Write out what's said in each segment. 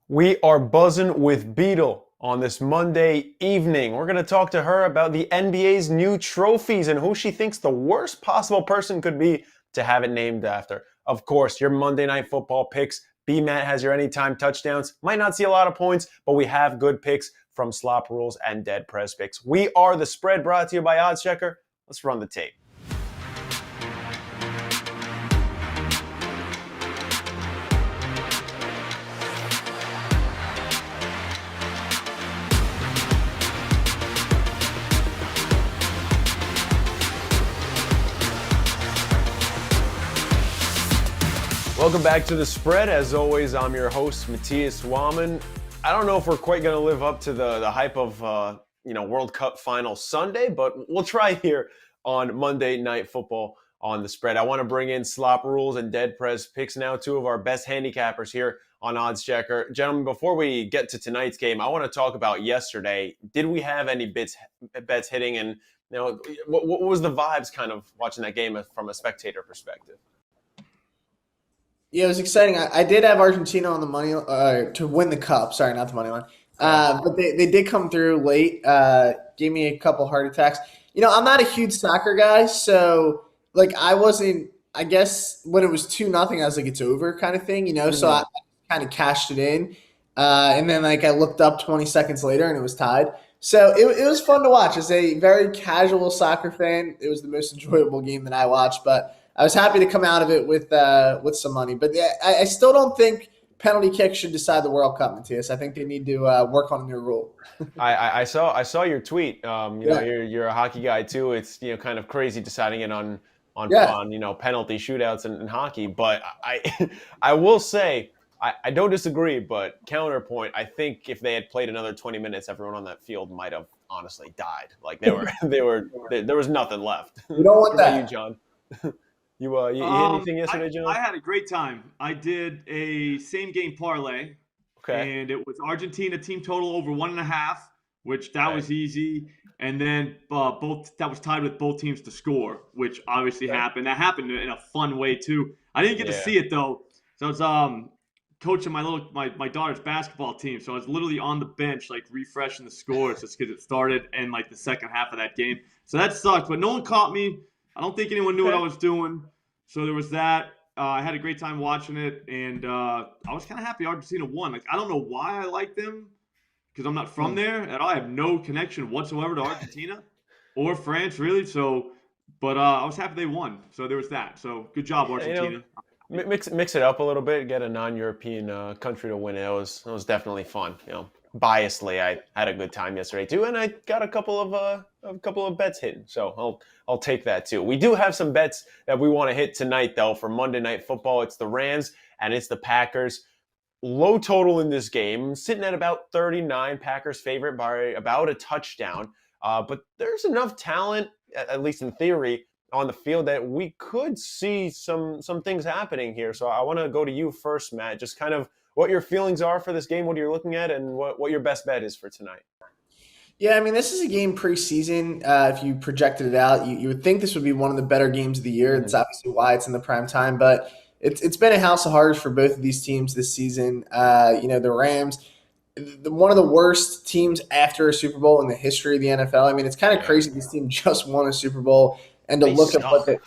We are buzzing with Beadle on this Monday evening. We're going to talk to her about the NBA's new trophies and who she thinks the worst possible person could be to have it named after. Of course, your Monday Night Football picks. BMatt has your anytime touchdowns. Might not see a lot of points, but we have good picks from SlopRules and DeadPresPicks. We are The Spread, brought to you by OddsChecker. Let's run the tape. Welcome back to The Spread. As always, I'm your host, Matthias Wallman. I don't know if we're quite going to live up to the hype of World Cup final Sunday, but we'll try here on Monday Night Football on The Spread. I want to bring in SlopRules and DeadPresPicks now, two of our best handicappers here on OddsChecker. Gentlemen, before we get to tonight's game, I want to talk about yesterday. Did we have any bets hitting, and what was the vibes kind of watching that game from a spectator perspective? Yeah, it was exciting. I did have Argentina on the money to win the cup. Sorry, not the money line. But they did come through late. Gave me a couple heart attacks. I'm not a huge soccer guy, so I wasn't. I guess when it was 2-0, I was like, it's over kind of thing. So I kind of cashed it in, and then I looked up 20 seconds later and it was tied. So it was fun to watch. As a very casual soccer fan, it was the most enjoyable game that I watched, but I was happy to come out of it with some money. But yeah, I still don't think penalty kicks should decide the World Cup, Matthias. I think they need to work on a new rule. I saw your tweet. You're a hockey guy too. It's kind of crazy deciding it on penalty shootouts and hockey. But I will say I don't disagree. But counterpoint, I think if they had played another 20 minutes, everyone on that field might have honestly died. There was nothing left. You don't want that, you, John. You hit anything yesterday, John? I had a great time. I did a same-game parlay, and it was Argentina team total over 1.5, which was easy. And then that was tied with both teams to score, which obviously happened. That happened in a fun way too. I didn't get to see it though. So I was coaching my daughter's basketball team, so I was literally on the bench refreshing the scores just because it started in the second half of that game. So that sucked, but no one caught me. I don't think anyone knew what I was doing. So there was that. I had a great time watching it, and I was kind of happy Argentina won. I don't know why I like them because I'm not from there at all. I have no connection whatsoever to Argentina or France, really. So, but I was happy they won. So there was that. So good job, Argentina. Mix it up a little bit. Get a non-European country to win. It was definitely fun. Biasedly, I had a good time yesterday too, and I got a couple of bets hitting. So I'll take that too. We do have some bets that we want to hit tonight though for Monday Night Football. It's the Rams and it's the Packers. Low total in this game, sitting at about 39. Packers favorite by about a touchdown. But there's enough talent, at least in theory, on the field that we could see some things happening here. So I want to go to you first, Matt. Just kind of what your feelings are for this game, what you're looking at, and what your best bet is for tonight. Yeah, this is a game preseason. If you projected it out, you would think this would be one of the better games of the year. That's obviously why it's in the prime time. But it's been a house of horrors for both of these teams this season. The Rams, one of the worst teams after a Super Bowl in the history of the NFL. It's kind of crazy this team just won a Super Bowl. And to look at what they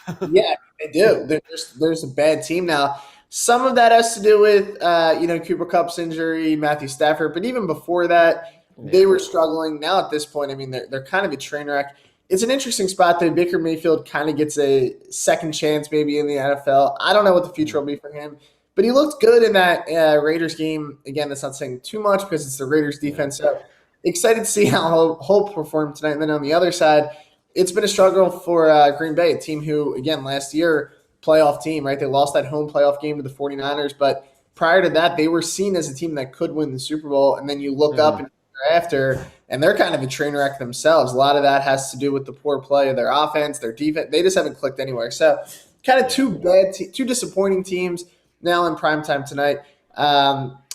do. There's a bad team now. Some of that has to do with, Cooper Kupp's injury, Matthew Stafford. But even before that, they were struggling. Now at this point, they're kind of a train wreck. It's an interesting spot that Baker Mayfield kind of gets a second chance maybe in the NFL. I don't know what the future will be for him. But he looked good in that Raiders game. Again, that's not saying too much because it's the Raiders defense. So excited to see how Hope performed tonight. And then on the other side, it's been a struggle for Green Bay, a team who, again, last year, playoff team, right? They lost that home playoff game to the 49ers, but prior to that, they were seen as a team that could win the Super Bowl. And then you look up and after, and they're kind of a train wreck themselves. A lot of that has to do with the poor play of their offense, their defense. They just haven't clicked anywhere. So kind of two disappointing teams now in primetime tonight.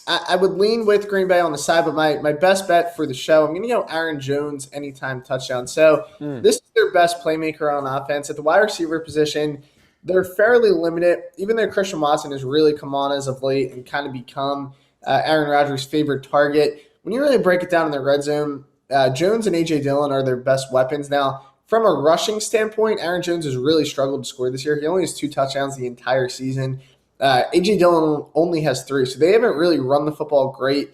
I would lean with Green Bay on the side, but my best bet for the show, I'm going to go Aaron Jones anytime touchdown. So this is their best playmaker on offense. At the wide receiver position, they're fairly limited, even though Christian Watson has really come on as of late and kind of become Aaron Rodgers' favorite target. When you really break it down in the red zone, Jones and A.J. Dillon are their best weapons. Now, from a rushing standpoint, Aaron Jones has really struggled to score this year. He only has 2 touchdowns the entire season. A.J. Dillon only has 3, so they haven't really run the football great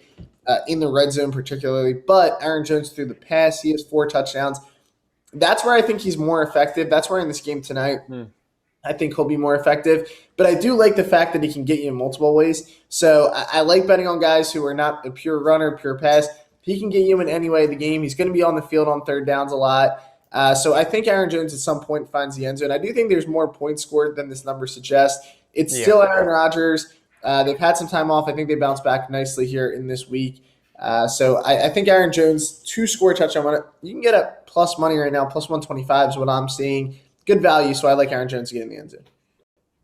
in the red zone particularly. But Aaron Jones through the pass, he has 4 touchdowns. That's where I think he's more effective. That's where in this game tonight, I think he'll be more effective. But I do like the fact that he can get you in multiple ways. So I like betting on guys who are not a pure runner, pure pass. He can get you in any way of the game. He's going to be on the field on third downs a lot. So I think Aaron Jones at some point finds the end zone. I do think there's more points scored than this number suggests. It's still Aaron Rodgers. They've had some time off. I think they bounced back nicely here in this week. So I think Aaron Jones, 2-score touchdown. You can get a plus money right now. Plus 125 is what I'm seeing. Good value, so I like Aaron Jones to get in the end zone.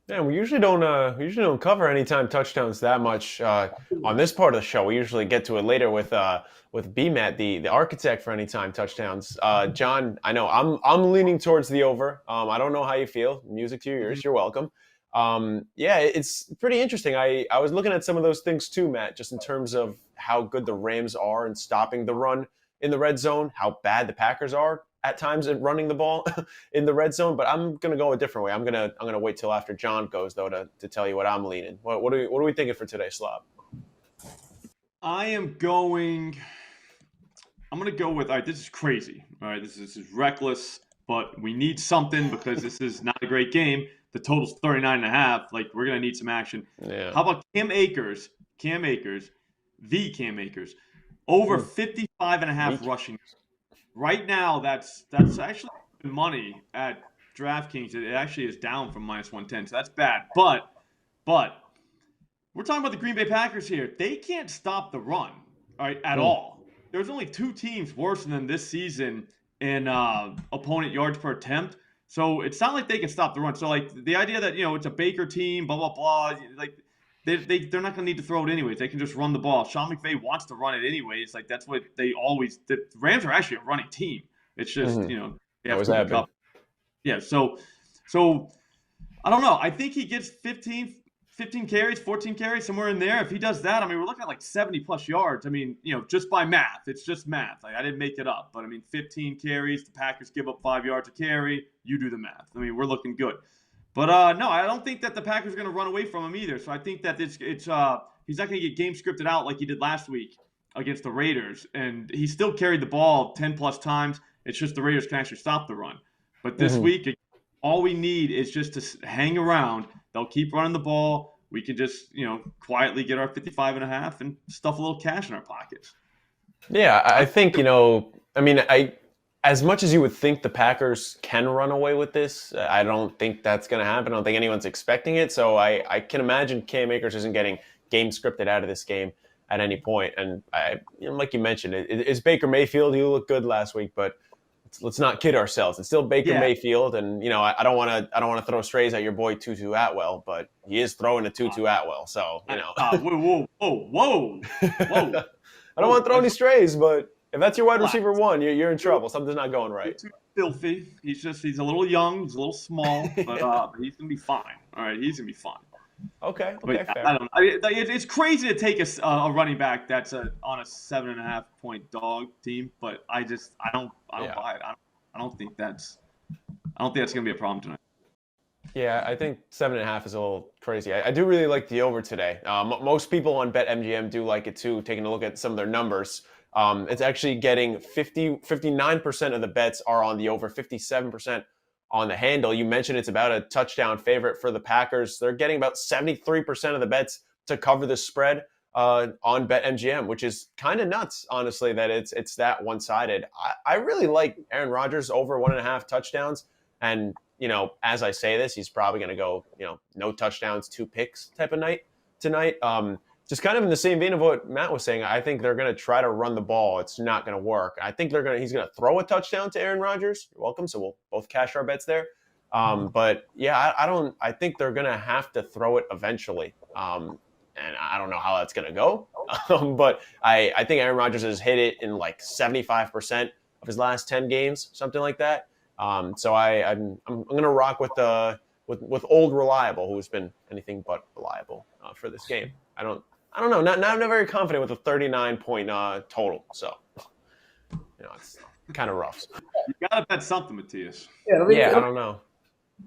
Yeah, we usually don't cover anytime touchdowns that much on this part of the show. We usually get to it later with BMatt, the architect for anytime touchdowns. John, I know I'm leaning towards the over. I don't know how you feel. Music to your ears. You're welcome. Yeah, it's pretty interesting. I was looking at some of those things too, Matt, just in terms of how good the Rams are in stopping the run in the red zone, how bad the Packers are at times at running the ball in the red zone. But I'm gonna go a different way. I'm gonna wait till after John goes though to tell you what I'm leaning. What are we thinking for today, Slop? I'm gonna go with, all right, this is crazy. All right, this is reckless, but we need something because this is not a great game. The total's 39.5. Like, we're going to need some action. Yeah. How about Cam Akers, over 55.5 rushing. Right now, that's actually money at DraftKings. It actually is down from -110, so that's bad. But we're talking about the Green Bay Packers here. They can't stop the run, all right, at all. There's only 2 teams worse than this season in opponent yards per attempt. So it's not like they can stop the run. So, like, the idea that, it's a Baker team, blah, blah, blah, like, they're not going to need to throw it anyways. They can just run the ball. Sean McVay wants to run it anyways. Like, that's what they always – the Rams are actually a running team. It's just, they have to pick up. Yeah, so I don't know. I think he gets 15 carries, 14 carries, somewhere in there. If he does that, I mean, we're looking at like 70-plus yards. I mean, just by math. It's just math. Like, I didn't make it up. But, I mean, 15 carries, the Packers give up 5 yards a carry. You do the math. I mean, we're looking good. But, no, I don't think that the Packers are going to run away from him either. So I think that it's he's not going to get game scripted out like he did last week against the Raiders. And he still carried the ball 10-plus times. It's just the Raiders can actually stop the run. But this week, all we need is just to hang around. They'll keep running the ball. We can just, quietly get our 55.5 and stuff a little cash in our pockets. Yeah, I think, as much as you would think the Packers can run away with this, I don't think that's going to happen. I don't think anyone's expecting it. So I can imagine Cam Akers isn't getting game scripted out of this game at any point. And like you mentioned, it's Baker Mayfield. He looked good last week, but let's not kid ourselves. It's still Baker Mayfield, and I don't want to throw strays at your boy Tutu Atwell, but he is throwing a Tutu Atwell, so whoa! I don't want to throw any strays, but if that's your wide receiver 1, you're in trouble. Something's not going right. Too filthy. He's a little young. He's a little small, but he's gonna be fine. All right, he's gonna be fine. Okay, but fair. I don't know. It's crazy to take a running back that's on a 7.5-point dog team, but I don't buy it. I don't think that's gonna be a problem tonight. Yeah, I think 7.5 is a little crazy. I do really like the over today. Most people on BetMGM do like it too. Taking a look at some of their numbers, it's actually getting 59% of the bets are on the over, 57% on the handle. You mentioned it's about a touchdown favorite for the Packers. They're getting about 73% of the bets to cover the spread on BetMGM, which is kind of nuts, honestly, that it's that one-sided. I really like Aaron Rodgers over 1.5 touchdowns. And, as I say this, he's probably going to go, no touchdowns, 2 picks type of night tonight. Just kind of in the same vein of what Matt was saying, I think they're going to try to run the ball. It's not going to work. I think he's going to throw a touchdown to Aaron Rodgers. You're welcome. So we'll both cash our bets there. But yeah, I think they're going to have to throw it eventually. and I don't know how that's going to go. But I think Aaron Rodgers has hit it in like 75% of his last 10 games, something like that. So I'm going to rock with old reliable, who's been anything but reliable for this game. I don't know. Not very confident with a 39-point total. So it's kind of rough. You gotta bet something, Matthias. Yeah, I don't know.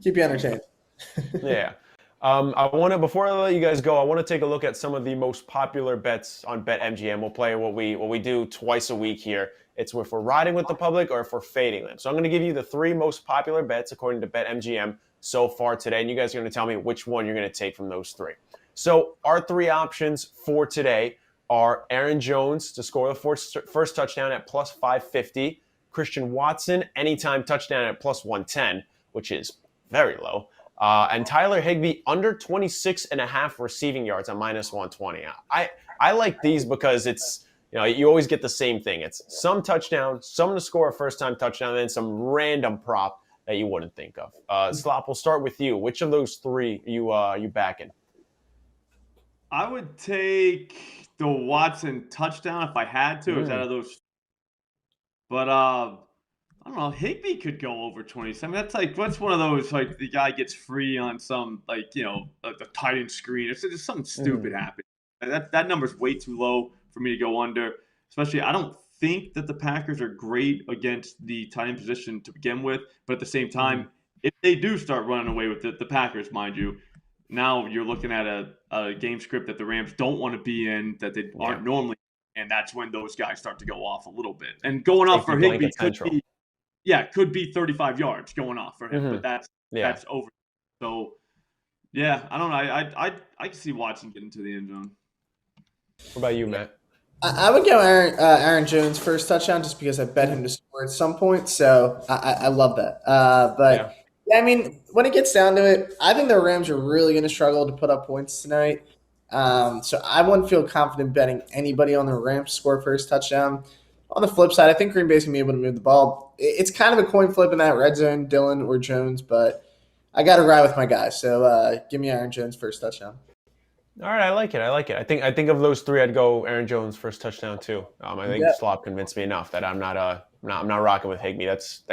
Keep you entertained. Yeah. Before I let you guys go, I want to take a look at some of the most popular bets on BetMGM. We'll play what we do twice a week here. It's if we're riding with the public or if we're fading them. So I'm going to give you the 3 most popular bets according to BetMGM so far today, and you guys are going to tell me which one you're going to take from those 3. So our 3 options for today are Aaron Jones to score the first touchdown at plus 550, Christian Watson anytime touchdown at plus 110, which is very low. And Tyler Higbee under 26.5 receiving yards at minus 120. I like these because it's, you always get the same thing. It's some touchdown, someone to score a first-time touchdown, and then some random prop that you wouldn't think of. Slop, we'll start with you. Which of those 3 you backing? I would take the Watson touchdown if I had to. It's out of those. But I don't know. Higbee could go over 27. That's one of those, like, the guy gets free on some, like, the tight end screen. It's just something stupid happening. That number's way too low for me to go under. Especially, I don't think that the Packers are great against the tight end position to begin with. But at the same time, if they do start running away with the Packers, mind you, now you're looking at a game script that the Rams don't want to be in, that they aren't normally, and that's when those guys start to go off a little bit. And going off for Higbee could be 35 yards going off for him, but that's over. So, yeah, I don't know. I can see Watson getting to the end zone. What about you, Matt? I would go Aaron Jones first touchdown just because I bet him to score at some point. So I love that. Yeah, I mean, when it gets down to it, I think the Rams are really going to struggle to put up points tonight. So I wouldn't feel confident betting anybody on the Rams to score first touchdown. On the flip side, I think Green Bay's going to be able to move the ball. It's kind of a coin flip in that red zone, Dillon or Jones, but I got to ride with my guys. So give me Aaron Jones first touchdown. All right, I like it. I think of those 3, I'd go Aaron Jones first touchdown too. I think Slop convinced me enough that I'm not rocking with Higbee. That's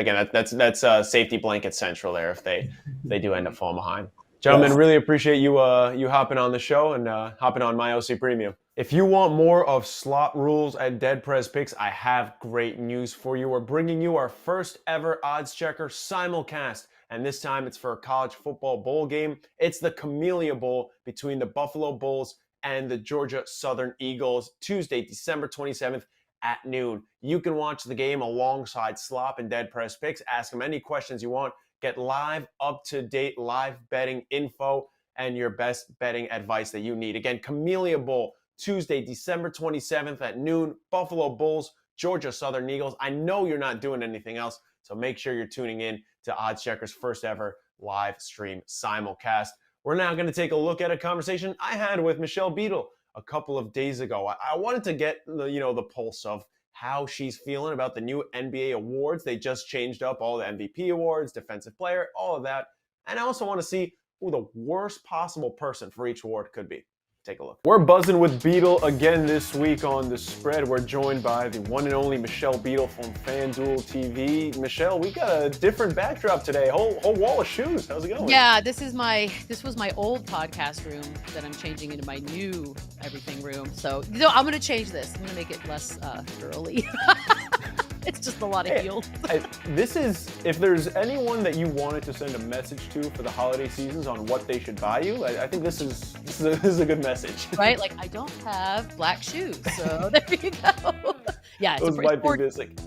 safety blanket central there if they do end up falling behind. Gentlemen, really appreciate you hopping on the show and hopping on my OC Premium. If you want more of SlopRules at DeadPresPicks, I have great news for you. We're bringing you our first ever OddsChecker simulcast. And this time it's for a college football bowl game. It's the Camellia Bowl between the Buffalo Bulls and the Georgia Southern Eagles, Tuesday, December 27th at noon. You can watch the game alongside Slop and DeadPresPicks. Ask them any questions you want. Get live, up-to-date live betting info and your best betting advice that you need. Again, Camellia Bowl, Tuesday, December 27th at noon. Buffalo Bulls, Georgia Southern Eagles. I know you're not doing anything else, so make sure you're tuning in to OddsChecker's first ever live stream simulcast. We're now going to take a look at a conversation I had with Michelle Beadle a couple of days ago. I wanted to get the pulse of how she's feeling about the new NBA awards. They just changed up all the MVP awards, defensive player, all of that. And I also want to see who the worst possible person for each award could be. Take a look. We're buzzing with Beadle again this week on The Spread. We're joined by the one and only Michelle Beadle from FanDuel TV. Michelle, we got a different backdrop today. Whole wall of shoes. How's it going? Yeah, this was my old podcast room that I'm changing into my new everything room. So I'm going to change this. I'm going to make it less girly. It's just a lot of heels. This is, if there's anyone that you wanted to send a message to for the holiday seasons on what they should buy you, I think this is a good message. Right? Like, I don't have black shoes, so there you go. Yeah, those might be basic.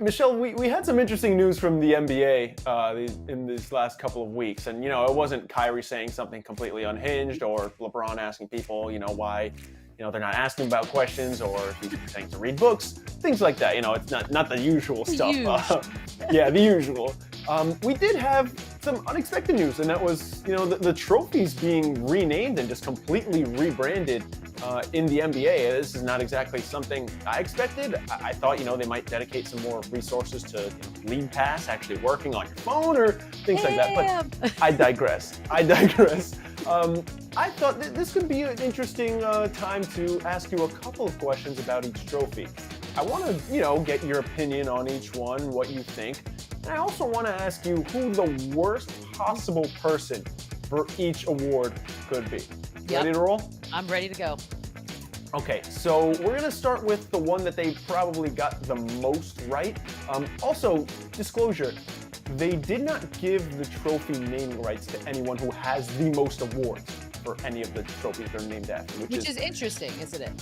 Michelle, we had some interesting news from the NBA in these last couple of weeks, and it wasn't Kyrie saying something completely unhinged or LeBron asking people, why. They're not asking about questions, or if he's saying to read books, things like that. It's not the usual stuff. The usual. We did have some unexpected news, and that was, the trophies being renamed and just completely rebranded in the NBA. This is not exactly something I expected. I thought, they might dedicate some more resources to League Pass, actually working on your phone or things like that. But I digress. I thought this could be an interesting time to ask you a couple of questions about each trophy. I want to, get your opinion on each one, what you think. And I also want to ask you who the worst possible person for each award could be. Yep. Ready to roll? I'm ready to go. Okay, so we're going to start with the one that they probably got the most right. Also, disclosure, they did not give the trophy naming rights to anyone who has the most awards for any of the trophies they're named after. Which is interesting, isn't it?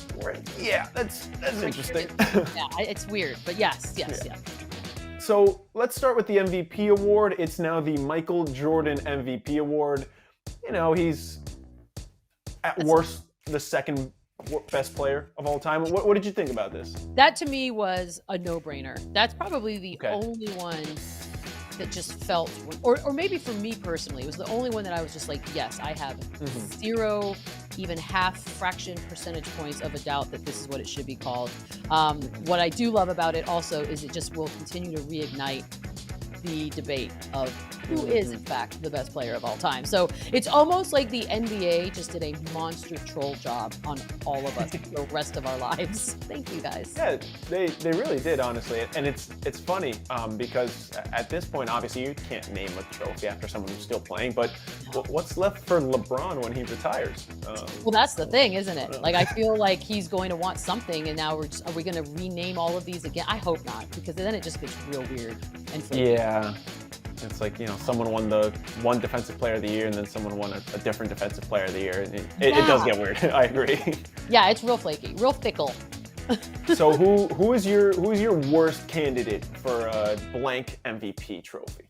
Yeah, that's interesting. Yeah, it's weird, but yes. So let's start with the MVP award. It's now the Michael Jordan MVP award. He's at worst the second best player of all time. What did you think about this? That to me was a no-brainer. That's probably the only one that just felt, or maybe for me personally, it was the only one that I was just like, yes, I have zero, even half fraction percentage points of a doubt that this is what it should be called. What I do love about it also is it just will continue to reignite the debate of who is in fact the best player of all time. So it's almost like the NBA just did a monster troll job on all of us the rest of our lives. Thank you guys. Yeah, they really did, honestly. And it's funny because at this point, obviously you can't name a trophy after someone who's still playing, but what's left for LeBron when he retires? Well, that's the thing, isn't it? Like, I feel like he's going to want something, and now are we going to rename all of these again? I hope not, because then it just gets real weird and flaky. Yeah. It's like, someone won the one defensive player of the year and then someone won a different defensive player of the year. It does get weird. I agree. Yeah, it's real flaky, real fickle. So who is your worst candidate for a blank MVP trophy?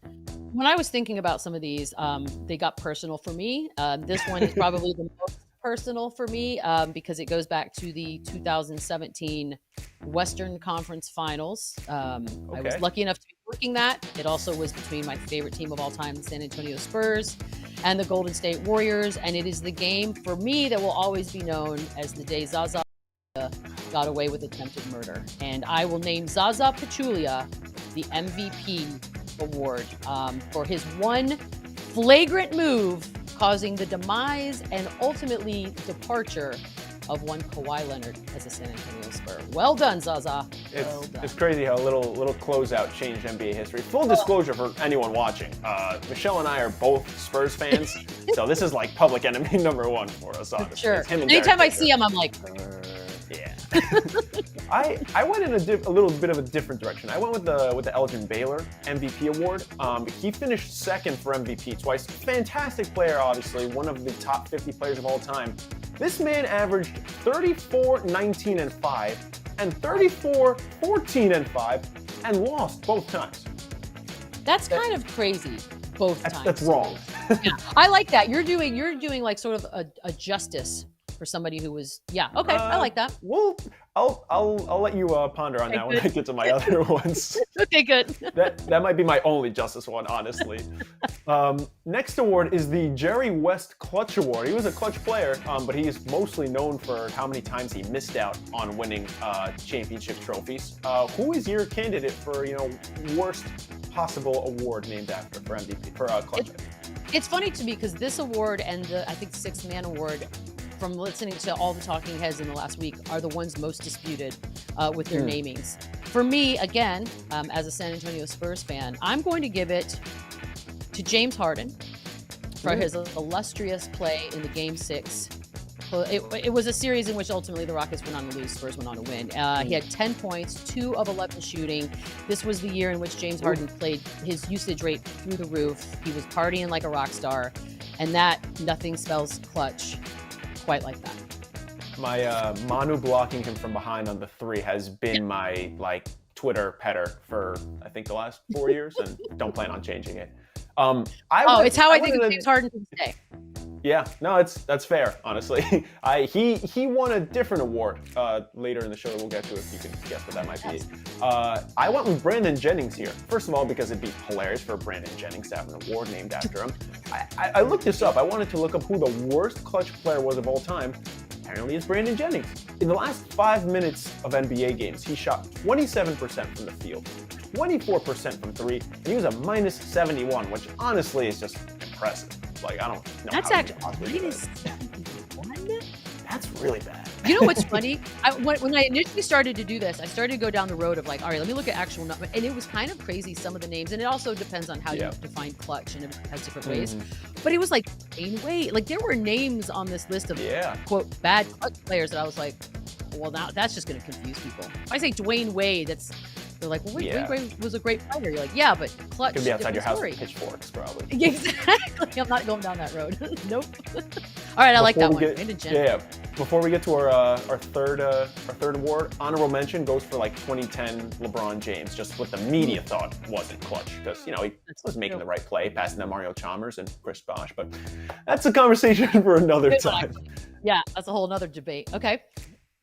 When I was thinking about some of these, they got personal for me. This one is probably the most personal for me because it goes back to the 2017 Western Conference Finals. I was lucky enough to be working that. It also was between my favorite team of all time, the San Antonio Spurs, and the Golden State Warriors. And it is the game for me that will always be known as the day Zaza got away with attempted murder. And I will name Zaza Pachulia the MVP award for his one flagrant move causing the demise and ultimately departure of one Kawhi Leonard as a San Antonio Spur. Well done, Zaza. It's crazy how a little closeout changed NBA history. Full disclosure for anyone watching, Michelle and I are both Spurs fans, so this is like public enemy number one for us, honestly. Sure. Anytime I see him, I'm like, yeah. I went in a little bit of a different direction. I went with the Elgin Baylor MVP award. He finished second for MVP twice. Fantastic player, obviously, one of the top 50 players of all time. This man averaged 34, 19, and 5, and 34, 14, and 5, and lost both times. That's kind of crazy. Both times. That's wrong. Yeah, I like that. You're doing like sort of a justice for somebody who was, okay, I like that. Well, I'll let you ponder on that when I get to my other ones. Okay, good. That might be my only justice one, honestly. Next award is the Jerry West Clutch Award. He was a clutch player, but he is mostly known for how many times he missed out on winning championship trophies. Who is your candidate for worst possible award named after for MVP for clutch? It's funny to me because this award and the I think Sixth Man Award, from listening to all the talking heads in the last week, are the ones most disputed with their namings. For me, again, as a San Antonio Spurs fan, I'm going to give it to James Harden for his illustrious play in the Game 6. It was a series in which ultimately the Rockets went on to lose, Spurs went on to win. He had 10 points, 2 of 11 shooting. This was the year in which James Harden played his usage rate through the roof. He was partying like a rock star, and that nothing spells clutch quite like that. My Manu blocking him from behind on the 3 has been my Twitter petter for I think the last 4 years, and don't plan on changing it. It's how I think of James Harden to this day. Yeah, no, that's fair, honestly. He won a different award later in the show that we'll get to if you can guess what that might be. I went with Brandon Jennings here. First of all, because it'd be hilarious for Brandon Jennings to have an award named after him. I looked this up. I wanted to look up who the worst clutch player was of all time. Apparently it's Brandon Jennings. In the last 5 minutes of NBA games, he shot 27% from the field, 24% from 3, and he was a minus 71, which honestly is just impressive. Like, I don't know. That's how actually possibly do that. -71. That's really bad. You know what's funny? When I initially started to do this, I started to go down the road of like, all right, let me look at actual numbers. And it was kind of crazy, some of the names. And it also depends on how you define clutch, and it has different ways. But it was like Dwayne Wade. Like, there were names on this list of, quote, bad clutch players that I was like, well, now that's just going to confuse people. If I say Dwayne Wade, they're like, well, wait, Dwayne Wade was a great player. You're like, yeah, but clutch. Could be outside your house with pitchforks, probably. Exactly. I'm not going down that road. Nope. All right, I like that one. Before we get to our third award, honorable mention goes for like 2010 LeBron James, just what the media thought wasn't clutch, because he was making the right play, passing to Mario Chalmers and Chris Bosh. But that's a conversation for another time. Yeah, that's a whole other debate. Okay.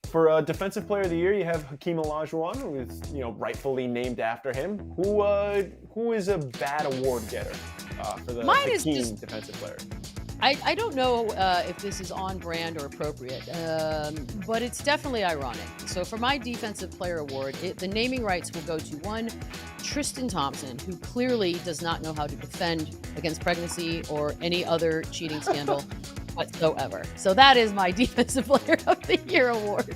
For Defensive Player of the Year, you have Hakeem Olajuwon, who is rightfully named after him. Who is a bad award getter for the Hakeem Defensive Player? I don't know if this is on brand or appropriate, but it's definitely ironic. So for my Defensive Player Award, the naming rights will go to one, Tristan Thompson, who clearly does not know how to defend against pregnancy or any other cheating scandal whatsoever. So that is my Defensive Player of the Year award.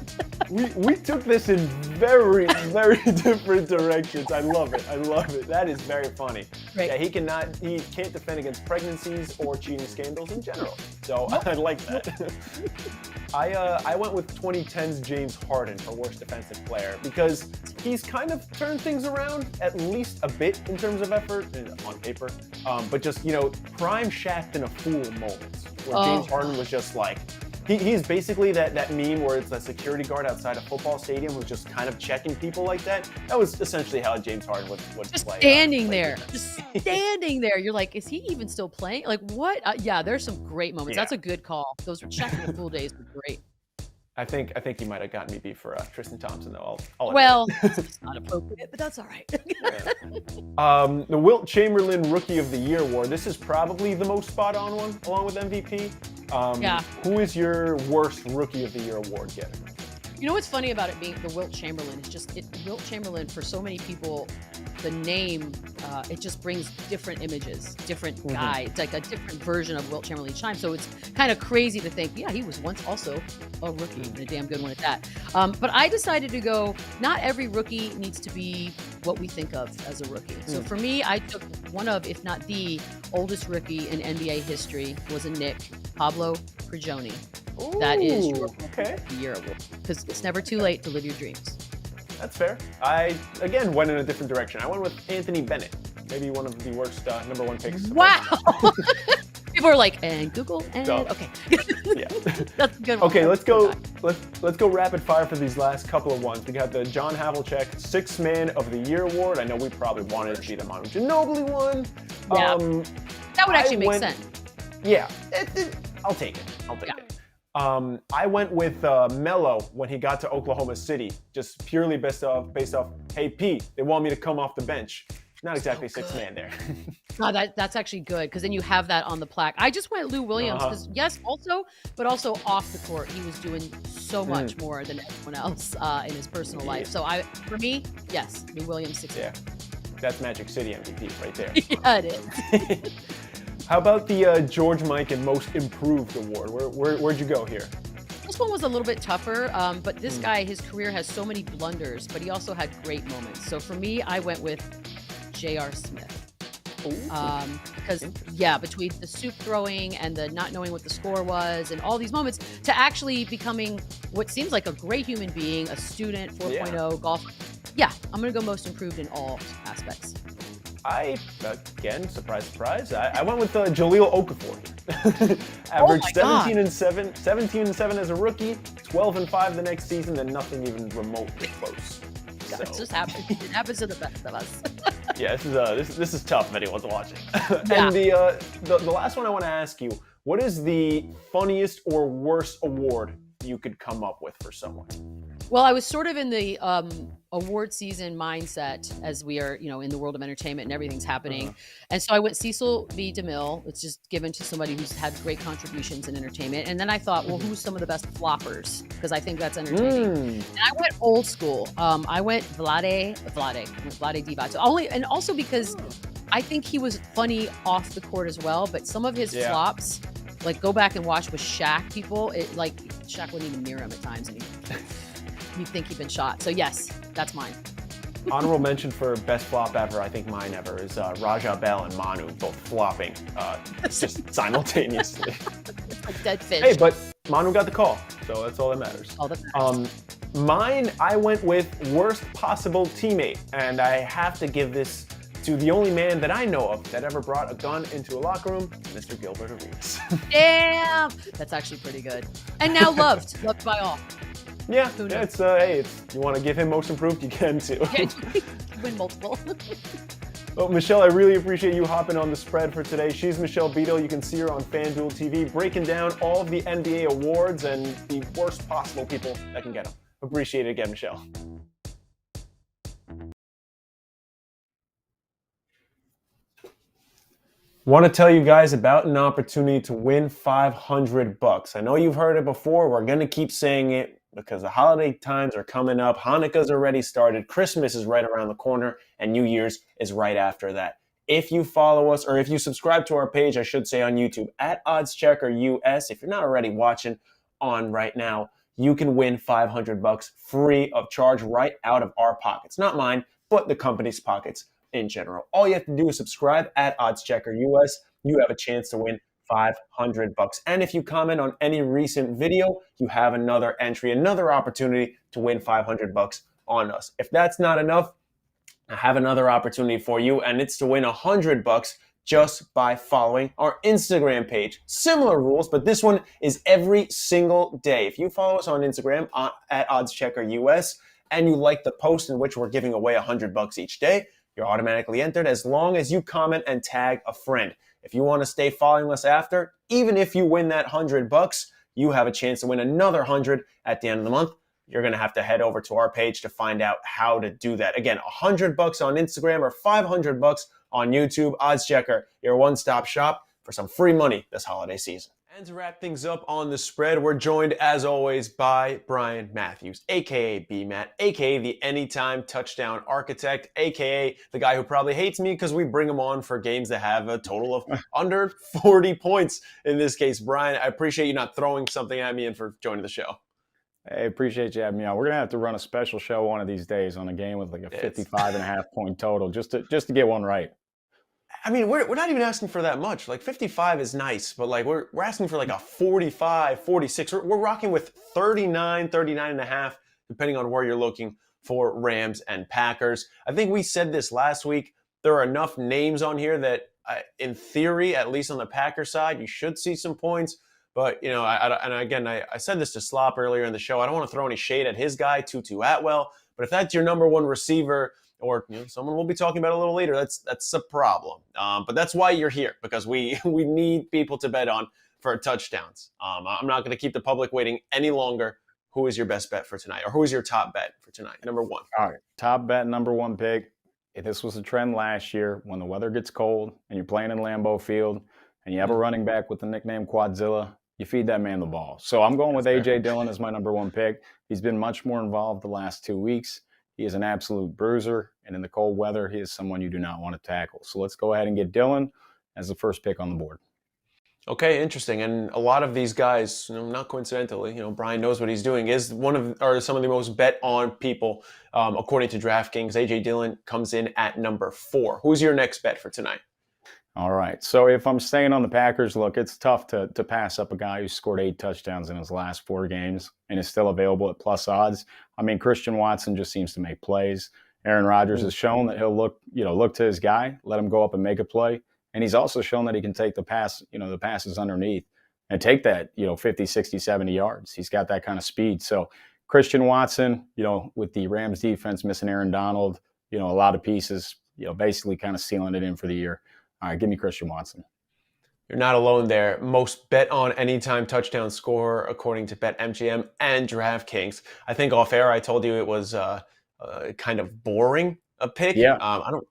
we took this in very, very different directions. I love it. That is very funny. Right. Yeah, he can't defend against pregnancies or cheating scandals in general. So I like that. I went with 2010's James Harden for worst defensive player because he's kind of turned things around at least a bit in terms of effort on paper, but just prime Shaq in a fool moments where James Harden was just like he's basically that meme where it's a security guard outside a football stadium who's just kind of checking people like that. That was essentially how James Harden would just play. Standing there. You're like, is he even still playing? Like, what? Yeah, there's some great moments. Yeah. That's a good call. Those checking the fool days were great. I think he might have gotten me beat for Tristan Thompson though. It's not appropriate, but that's all right. The Wilt Chamberlain Rookie of the Year award. This is probably the most spot on one, along with MVP. Who is your worst Rookie of the Year award getter? You know what's funny about it being the Wilt Chamberlain? It's just Wilt Chamberlain, for so many people, the name, it just brings different images, different guy. It's like a different version of Wilt Chamberlain each time. So it's kind of crazy to think, yeah, he was once also a rookie and a damn good one at that. But I decided to go, not every rookie needs to be what we think of as a rookie. So for me, I took one of, if not the oldest rookie in NBA history, was a Knick, Pablo Prigioni. Ooh, that is your year award, because it's never too late to live your dreams. That's fair. I again went in a different direction. I went with Anthony Bennett, maybe one of the worst number one picks. Wow. People are like, and Google, and okay. Yeah. That's a good one. Okay, let's go rapid fire for these last couple of ones. We got the John Havlicek Sixth Man of the Year award. I know we probably wanted it to be the Manu Ginobili one. Yeah. That would actually make sense. Yeah, I'll take it. I went with Melo when he got to Oklahoma City, just purely based off, hey, Pete, they want me to come off the bench. Not exactly sixth man there. No, that's actually good, because then you have that on the plaque. I just went Lou Williams, because yes, but also off the court, he was doing so much more than everyone else in his personal life. So for me, yes, Lou Williams, sixth man. That's Magic City MVP right there. Yeah, it is. How about the George Mikan Most Improved Award? Where'd you go here? This one was a little bit tougher, but this guy, his career has so many blunders, but he also had great moments. So for me, I went with J.R. Smith. Because, between the soup throwing and the not knowing what the score was and all these moments, to actually becoming what seems like a great human being, a student, 4.0, golfer. Yeah, I'm going to go Most Improved in all aspects. Surprise, I went with Jahlil Okafor. Averaged 17 and 7 as a rookie, 12-5 the next season, then nothing even remotely close. So. It just happens. It happens to the best of us. Yeah, this is tough if anyone's watching. And the last one I want to ask you, what is the funniest or worst award you could come up with for someone? Well, I was sort of in the award season mindset as we are, in the world of entertainment and everything's happening. And so I went Cecil B. DeMille. It's just given to somebody who's had great contributions in entertainment. And then I thought, well, who's some of the best floppers? Because I think that's entertaining. And I went old school. I went Vlade Divac. And also because I think he was funny off the court as well. But some of his flops, like go back and watch with Shaq people, Shaq wouldn't even near him at times anymore. You think he'd been shot. So yes, that's mine. Honorable mention for best flop ever, I think mine ever, is Raja Bell and Manu both flopping just simultaneously. It's like dead fish. Hey, but Manu got the call, so that's all that matters. All that matters. Mine, I went with worst possible teammate, and I have to give this to the only man that I know of that ever brought a gun into a locker room, Mr. Gilbert Arenas. Damn! That's actually pretty good. And now loved by all. Yeah, it's you want to give him most improved, you can too. Win multiple. Well, Michelle, I really appreciate you hopping on the spread for today. She's Michelle Beadle. You can see her on FanDuel TV breaking down all of the NBA awards and the worst possible people that can get them. Appreciate it again, Michelle. Want to tell you guys about an opportunity to win $500. I know you've heard it before. We're going to keep saying it because the holiday times are coming up. Hanukkah's already started. Christmas is right around the corner, and New Year's is right after that. If you follow us, or if you subscribe to our page, I should say on YouTube, at OddsChecker US, if you're not already watching on right now, you can win $500 free of charge right out of our pockets. Not mine, but the company's pockets in general. All you have to do is subscribe at OddsChecker US. You have a chance to win $500. And if you comment on any recent video, you have another entry, another opportunity to win $500 on us. If that's not enough, I have another opportunity for you, and it's to win $100 just by following our Instagram page. Similar rules, but this one is every single day. If you follow us on Instagram at OddsChecker US and you like the post in which we're giving away $100 each day, you're automatically entered as long as you comment and tag a friend. If you want to stay following us after, even if you win that $100, you have a chance to win another 100 at the end of the month. You're going to have to head over to our page to find out how to do that. Again, $100 on Instagram or $500 on YouTube. OddsChecker, your one-stop shop for some free money this holiday season. And to wrap things up on the spread, we're joined, as always, by Brian Matthews, a.k.a. BMatt, a.k.a. the Anytime Touchdown Architect, a.k.a. the guy who probably hates me because we bring him on for games that have a total of under 40 points in this case. Brian, I appreciate you not throwing something at me and for joining the show. Hey, appreciate you having me on. We're going to have to run a special show one of these days on a game with like a 55.5 point total just to get one right. I mean, we're not even asking for that much. Like 55 is nice, but like we're asking for like a 45, 46. We're rocking with 39 and a half, depending on where you're looking for Rams and Packers. I think we said this last week. There are enough names on here that in theory, at least on the Packers side, you should see some points. But, you know, I said this to Slop earlier in the show. I don't want to throw any shade at his guy, Tutu Atwell. But if that's your number one receiver, or someone we'll be talking about a little later, that's a problem. But that's why you're here, because we need people to bet on for touchdowns. I'm not going to keep the public waiting any longer. Who is your best bet for tonight, or who is your top bet for tonight? Number one. All right, top bet, number one pick. This was a trend last year. When the weather gets cold and you're playing in Lambeau Field and you have a running back with the nickname Quadzilla, you feed that man the ball. So I'm going with A.J. Dillon as my number one pick. He's been much more involved the last 2 weeks. He is an absolute bruiser, and in the cold weather, he is someone you do not want to tackle. So let's go ahead and get Dillon as the first pick on the board. Okay, interesting. And a lot of these guys, not coincidentally, Brian knows what he's doing, is some of the most bet on people according to DraftKings. A.J. Dillon comes in at number 4. Who's your next bet for tonight? All right. So if I'm staying on the Packers, look, it's tough to pass up a guy who scored 8 touchdowns in his last 4 games and is still available at plus odds. I mean, Christian Watson just seems to make plays. Aaron Rodgers has shown that he'll look to his guy, let him go up and make a play. And he's also shown that he can take the passes underneath and take that, 50, 60, 70 yards. He's got that kind of speed. So Christian Watson, with the Rams defense missing Aaron Donald, a lot of pieces, basically kind of sealing it in for the year. All right, give me Christian Watson. You're not alone there. Most bet on anytime touchdown scorer according to BetMGM and DraftKings. I think off air I told you it was kind of boring a pick. Yeah.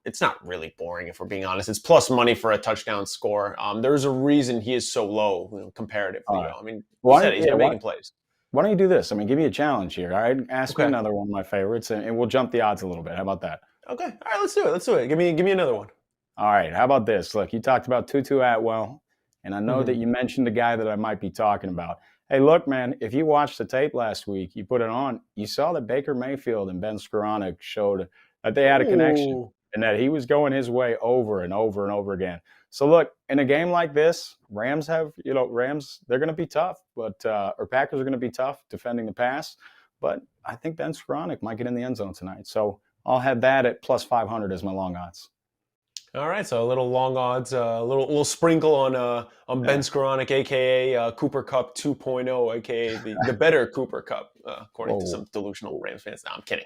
It's not really boring if we're being honest. It's plus money for a touchdown score. There's a reason he is so low comparatively. Right. I mean, Why, said he's been making plays. Why don't you do this? I mean, give me a challenge here. All right, ask me Okay. another one of my favorites, and we'll jump the odds a little bit. How about that? Okay. All right, let's do it. Let's do it. Give me another one. All right. How about this? Look, you talked about Tutu Atwell, and I know that you mentioned a guy that I might be talking about. Hey, look, man, if you watched the tape last week, you put it on, you saw that Baker Mayfield and Ben Skoranek showed that they had a connection and that he was going his way over and over and over again. So look, in a game like this, Rams, they're going to be tough, or Packers are going to be tough defending the pass. But I think Ben Skoranek might get in the end zone tonight. So I'll have that at plus 500 as my long odds. All right, so a little long odds, a little sprinkle on Ben Skoranek, aka Cooper Cup 2.0, aka the better Cooper Cup, according to some delusional Rams fans. No, I'm kidding.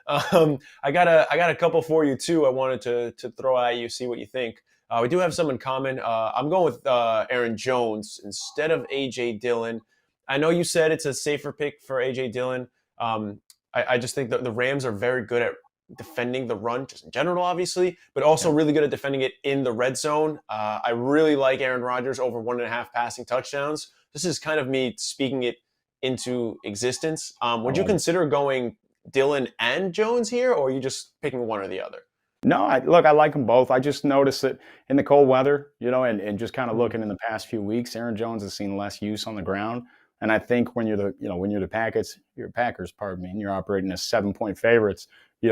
I got a couple for you too. I wanted to throw at you, see what you think. We do have some in common. I'm going with Aaron Jones instead of AJ Dillon. I know you said it's a safer pick for AJ Dillon. I just think that the Rams are very good at defending the run, just in general, obviously, but also really good at defending it in the red zone. I really like Aaron Rodgers over 1.5 passing touchdowns. This is kind of me speaking it into existence. Would you consider going Dillon and Jones here, or are you just picking one or the other? No, I like them both. I just noticed that in the cold weather, and just kind of looking in the past few weeks, Aaron Jones has seen less use on the ground. And I think when you're the Packers, and you're operating as 7-point favorites,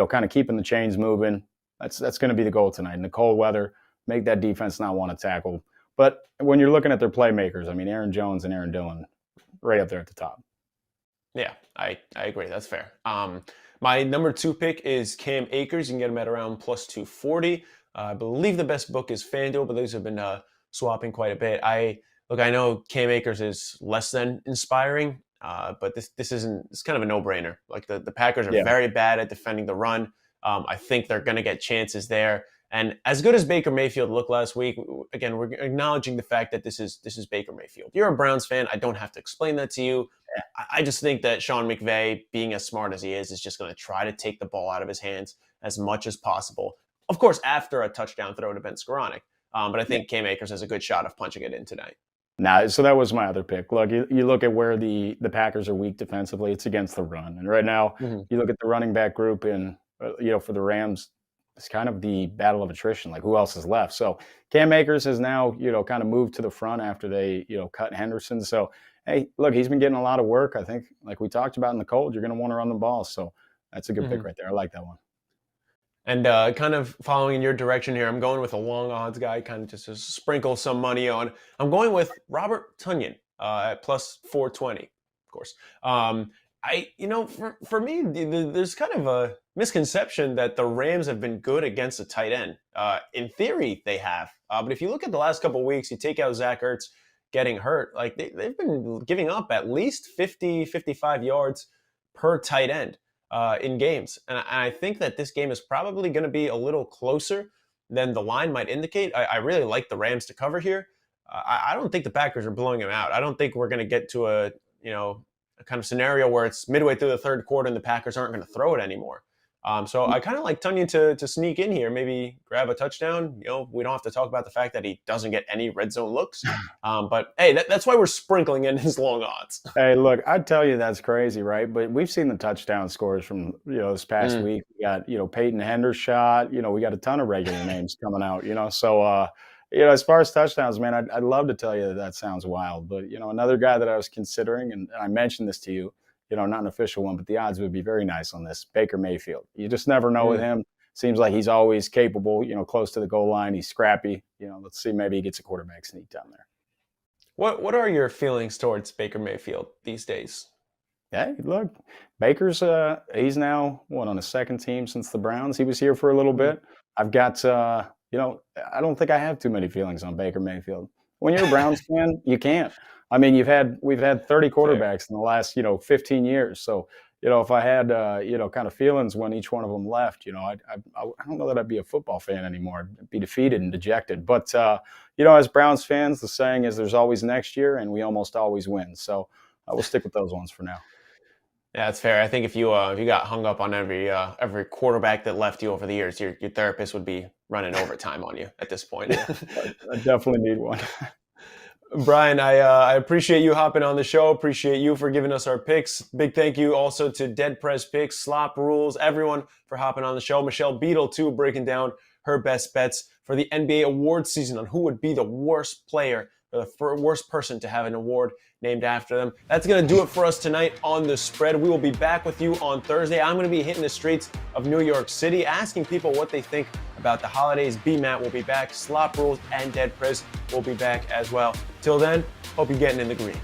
kind of keeping the chains moving. That's going to be the goal tonight. In the cold weather, make that defense not want to tackle. But when you're looking at their playmakers, I mean, Aaron Jones and Aaron Dillon, right up there at the top. Yeah, I agree. That's fair. My number 2 pick is Cam Akers. You can get him at around plus 240. I believe the best book is FanDuel, but those have been swapping quite a bit. I know Cam Akers is less than inspiring, but this isn't. It's kind of a no-brainer. Like the Packers are very bad at defending the run. I think they're going to get chances there. And as good as Baker Mayfield looked last week, again, we're acknowledging the fact that this is Baker Mayfield. You're a Browns fan. I don't have to explain that to you. I just think that Sean McVay, being as smart as he is just going to try to take the ball out of his hands as much as possible. Of course, after a touchdown throw to Ben Skoranek. But I think Cam Akers has a good shot of punching it in tonight. So that was my other pick. Look, you look at where the Packers are weak defensively, it's against the run. And right now, you look at the running back group and, for the Rams, it's kind of the battle of attrition. Like, who else is left? So Cam Akers has now, kind of moved to the front after they, cut Henderson. So, hey, look, he's been getting a lot of work. I think, like we talked about in the cold, you're going to want to run the ball. So that's a good pick right there. I like that one. And kind of following in your direction here, I'm going with a long odds guy, kind of just to sprinkle some money on. I'm going with Robert Tonyan at plus 420, of course. For me, there's kind of a misconception that the Rams have been good against a tight end. In theory, they have. But if you look at the last couple of weeks, you take out Zach Ertz getting hurt, like they've been giving up at least 50, 55 yards per tight end in games. And I think that this game is probably going to be a little closer than the line might indicate. I really like the Rams to cover here. I don't think the Packers are blowing them out. I don't think we're going to get to a kind of scenario where it's midway through the third quarter and the Packers aren't going to throw it anymore. So I kind of like Tonyan to sneak in here, maybe grab a touchdown. We don't have to talk about the fact that he doesn't get any red zone looks. But hey, that's why we're sprinkling in his long odds. Hey, look, I'd tell you that's crazy, right? But we've seen the touchdown scores from this past week. We got Peyton Hendershot. We got a ton of regular names coming out. So as far as touchdowns, man, I'd love to tell you that sounds wild. But another guy that I was considering, and I mentioned this to you. Not an official one, but the odds would be very nice on this. Baker Mayfield. You just never know with him. Seems like he's always capable, close to the goal line. He's scrappy. Let's see, maybe he gets a quarterback sneak down there. What are your feelings towards Baker Mayfield these days? Hey, look, Baker's he's now on his second team since the Browns. He was here for a little bit. I've got I don't think I have too many feelings on Baker Mayfield. When you're a Browns fan, you can't. I mean, we've had 30 quarterbacks in the last, 15 years. So, if I had, kind of feelings when each one of them left, I don't know that I'd be a football fan anymore. I'd be defeated and dejected. But, as Browns fans, the saying is there's always next year, and we almost always win. So we'll stick with those ones for now. Yeah, that's fair. I think if you got hung up on every quarterback that left you over the years, your therapist would be running overtime on you at this point. I definitely need one. Brian, I appreciate you hopping on the show. Appreciate you for giving us our picks. Big thank you also to DeadPresPicks, SlopRules, everyone for hopping on the show. Michelle Beadle, too, breaking down her best bets for the NBA awards season on who would be the worst player or the worst person to have an award named after them. That's going to do it for us tonight on The Spread. We will be back with you on Thursday. I'm going to be hitting the streets of New York City, asking people what they think about the holidays. BMatt will be back. SlopRules and DeadPres will be back as well. Till then, hope you're getting in the green.